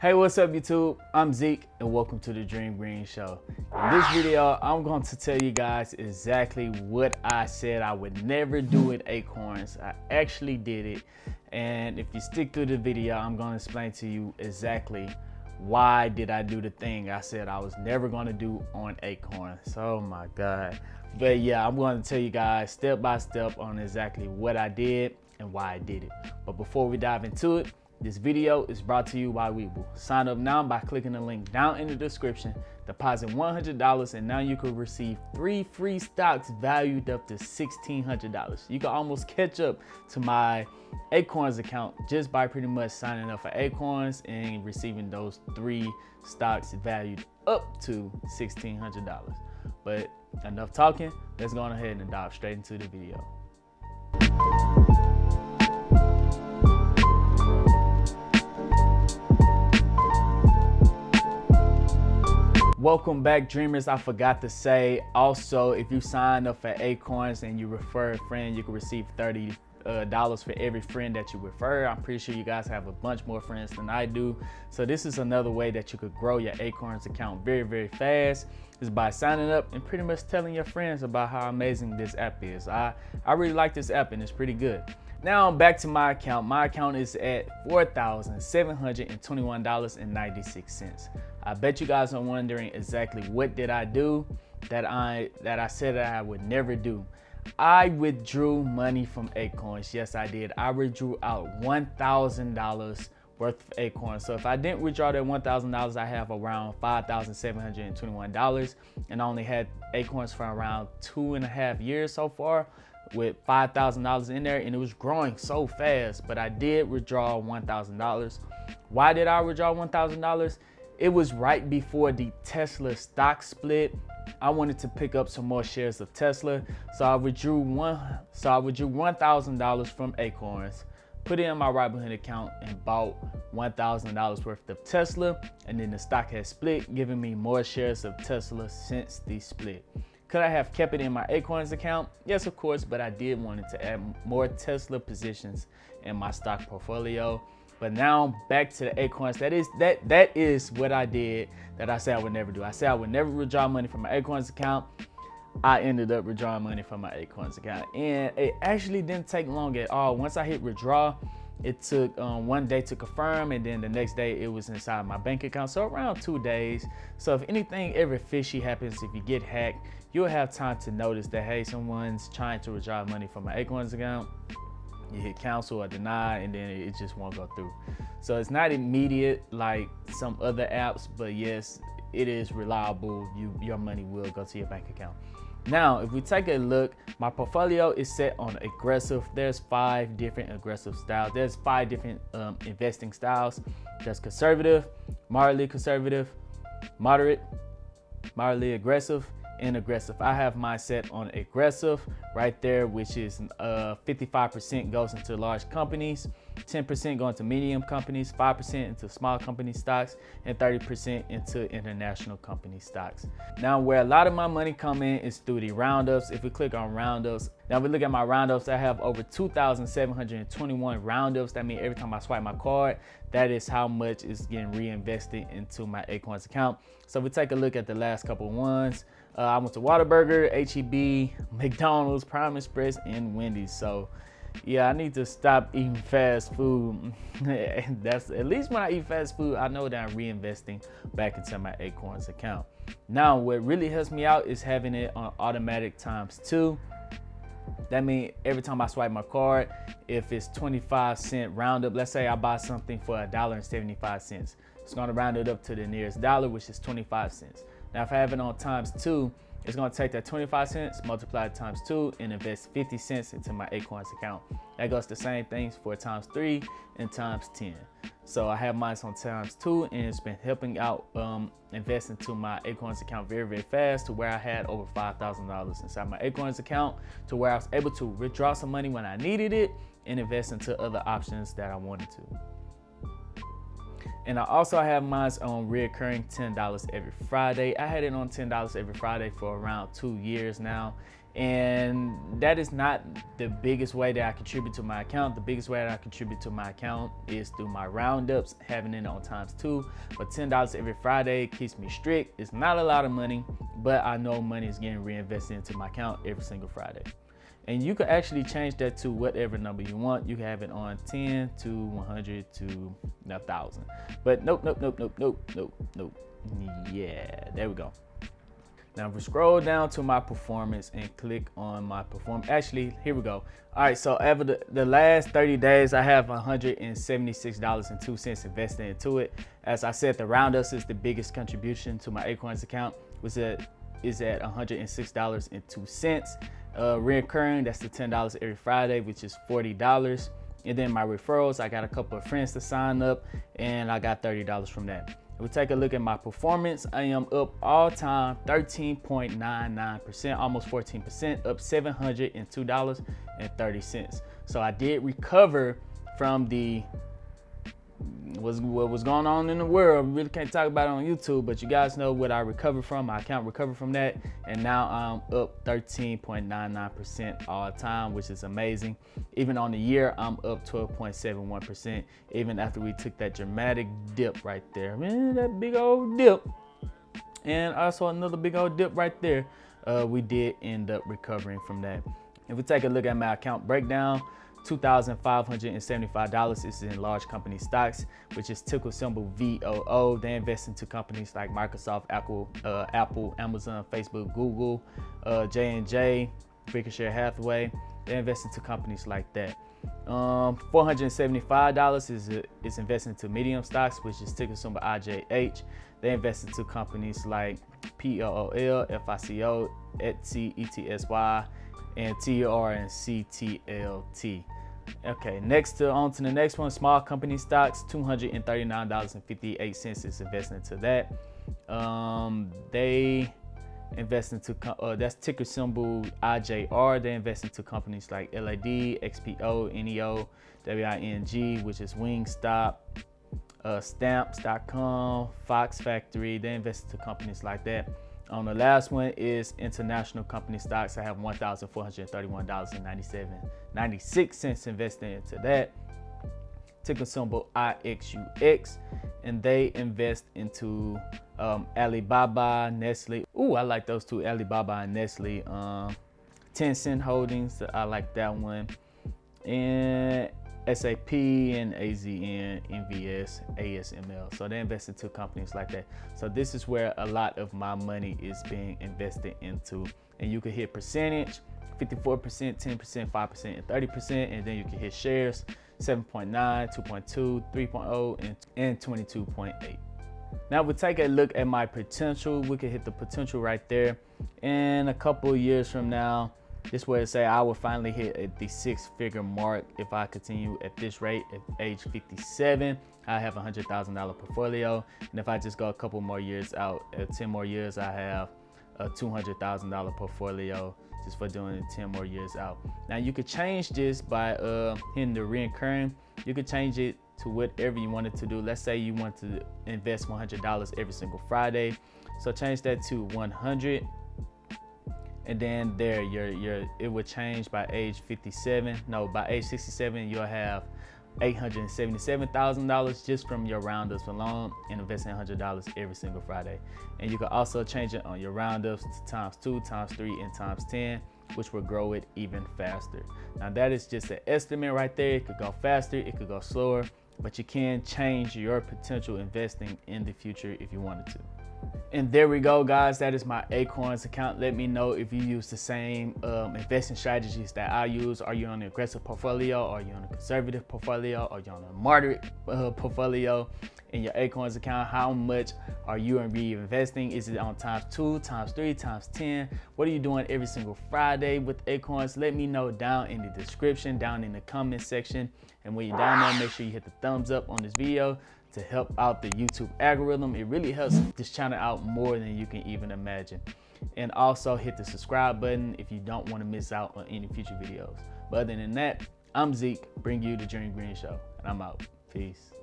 Hey, what's up YouTube? I'm Zeke and welcome to the Dream Green Show. In this video, I'm going to tell you guys exactly what I said I would never do with Acorns. I actually did it, and if you stick through the video, I'm going to explain to you exactly why did I do the thing I said I was never going to do on Acorns. Oh my God. But yeah, I'm going to tell you guys step by step on exactly what I did and why I did it. But before we dive into it, this video is brought to you by Webull. Sign up now by clicking the link down in the description, deposit $100, and now you can receive 3 free stocks valued up to $1,600. You can almost catch up to my Acorns account just by pretty much signing up for Acorns and receiving those 3 stocks valued up to $1,600. But enough talking, let's go on ahead and dive straight into the video. Welcome back, dreamers. I forgot to say also, if you sign up for Acorns and you refer a friend, you can receive $30 for every friend that you refer. I'm pretty sure you guys have a bunch more friends than I do, so this is another way that you could grow your Acorns account very fast, is by signing up and pretty much telling your friends about how amazing this app is. I really like this app and it's pretty good. Now back to my account. My account is at $4,721.96. I bet you guys are wondering exactly what did I do that I said that I would never do. I withdrew money from Acorns. Yes, I did. I withdrew out $1,000 worth of Acorns. So if I didn't withdraw that $1,000, I have around $5,721, and I only had Acorns for around 2.5 years so far, with $5,000 in there, and it was growing so fast. But I did withdraw $1,000. Why did I withdraw $1,000? It was right before the Tesla stock split. I wanted to pick up some more shares of Tesla, so I withdrew $1,000 from Acorns, put it in my Robinhood account, and bought $1,000 worth of Tesla. And then the stock has split, giving me more shares of Tesla since the split. Could I have kept it in my Acorns account? Yes, of course, but I did want to add more Tesla positions in my stock portfolio. But now back to the Acorns. That is what I did that I said I would never do. I said I would never withdraw money from my Acorns account. I ended up withdrawing money from my Acorns account, and it actually didn't take long at all. Once I hit withdraw, it took 1 day to confirm, and then the next day it was inside my bank account, so around 2 days. So if anything ever fishy happens, if you get hacked, you'll have time to notice that, hey, someone's trying to withdraw money from my Acorns account. You hit cancel or deny, and then it just won't go through. So it's not immediate like some other apps, but yes, it is reliable. Your money will go to your bank account. Now, if we take a look, my portfolio is set on aggressive. There's 5 different aggressive styles. There's 5 different investing styles. There's conservative, moderately aggressive, and aggressive. I have mine set on aggressive right there, which is 55% goes into large companies, 10% go into medium companies, 5% into small company stocks, and 30% into international company stocks. Now, where a lot of my money come in is through the roundups. If we click on roundups, now we look at my roundups, I have over 2,721 roundups. That means every time I swipe my card, that is how much is getting reinvested into my Acorns account. So if we take a look at the last couple of ones, I went to Whataburger, HEB, McDonald's, Prime Express, and Wendy's. So yeah, I need to stop eating fast food. That's at least when I eat fast food, I know that I'm reinvesting back into my Acorns account. Now, what really helps me out is having it on automatic ×2. That means every time I swipe my card, if it's 25-cent roundup, let's say I buy something for $1.75, it's going to round it up to the nearest dollar, which is 25 cents. Now, if I have it on ×2, it's going to take that 25 cents, multiply it ×2, and invest 50 cents into my Acorns account. That goes the same things for ×3 and ×10. So I have mine on ×2, and it's been helping out invest into my Acorns account very fast, to where I had over $5,000 inside my Acorns account, to where I was able to withdraw some money when I needed it and invest into other options that I wanted to. And I also have mine on reoccurring $10 every Friday. I had it on $10 every Friday for around 2 years now, And that is not the biggest way that I contribute to my account. The biggest way that I contribute to my account is through my roundups, having it on ×2. But $10 every Friday keeps me strict. It's not a lot of money, but I know money is getting reinvested into my account every single Friday. And you can actually change that to whatever number you want. You can have it on 10 to 100 to 1,000. But nope. Yeah, there we go. Now, if we scroll down to my performance and click on my performance, actually, here we go. All right, so over the last 30 days, I have $176.02 invested into it. As I said, the roundups is the biggest contribution to my Acorns account, is at $106.02. Reoccurring, that's the $10 every Friday, which is $40. And then my referrals, I got a couple of friends to sign up, and I got $30 from that. If we take a look at my performance, I am up all time 13.99%, almost 14%, up $702.30. So I did recover from what was going on in the world. Really can't talk about it on YouTube, but you guys know what I recovered from. My account recovered from that, and now I'm up 13.99% all time, which is amazing. Even on the year, I'm up 12.71%, even after we took that dramatic dip right there. Man, that big old dip. And also another big old dip right there. We did end up recovering from that. If we take a look at my account breakdown, $2,575 is in large company stocks, which is ticker symbol VOO. They invest into companies like Microsoft, Apple, Amazon, Facebook, Google, J&J, Berkshire Hathaway. They invest into companies like that. $475 is invested into medium stocks, which is ticker symbol IJH. They invest into companies like POOL, FICO, Etsy, ETSY, and TR and CTLT. Okay, on to the next one, small company stocks, $239.58 is invested into that. They invest into, that's ticker symbol IJR. They invest into companies like LAD, XPO, NEO, WING, which is Wingstop, Stamps.com, Fox Factory. They invest into companies like that. The last one is international company stocks. I have $1,431.96 invested into that. Ticker symbol IXUX, and they invest into Alibaba, Nestle. Ooh, I like those two, Alibaba and Nestle. Tencent Holdings, I like that one. And SAP and AZN, NVS, ASML. So they invest into companies like that. So this is where a lot of my money is being invested into. And you can hit percentage, 54%, 10%, 5%, and 30%. And then you can hit shares, 7.9, 2.2, 3.0, and 22.8. Now we'll take a look at my potential. We can hit the potential right there. In a couple of years from now, this way to say I will finally hit the 6-figure mark if I continue at this rate. At age 57, I have a $100,000 portfolio. And if I just go a couple more years out, at 10 more years, I have a $200,000 portfolio just for doing it 10 more years out. Now you could change this by hitting the reoccurring. You could change it to whatever you wanted to do. Let's say you want to invest $100 every single Friday. So change that to 100. And then there, it would change by age 57. No, by age 67, you'll have $877,000 just from your roundups alone, and investing $100 every single Friday. And you can also change it on your roundups to ×2, ×3, and ×10, which will grow it even faster. Now that is just an estimate right there. It could go faster, it could go slower, but you can change your potential investing in the future if you wanted to. And there we go, guys. That is my Acorns account. Let me know if you use the same investing strategies that I use. Are you on an aggressive portfolio? Are you on a conservative portfolio? Are you on a moderate portfolio in your Acorns account? How much are you reinvesting? Is it on ×2, ×3, ×10? What are you doing every single Friday with Acorns? Let me know down in the description, down in the comment section. And when you're down there, make sure you hit the thumbs up on this video to help out the YouTube algorithm. It really helps this channel out more than you can even imagine. And also hit the subscribe button if you don't want to miss out on any future videos. But other than that, I'm Zeke, bring you the Dream Green Show, and I'm out. Peace.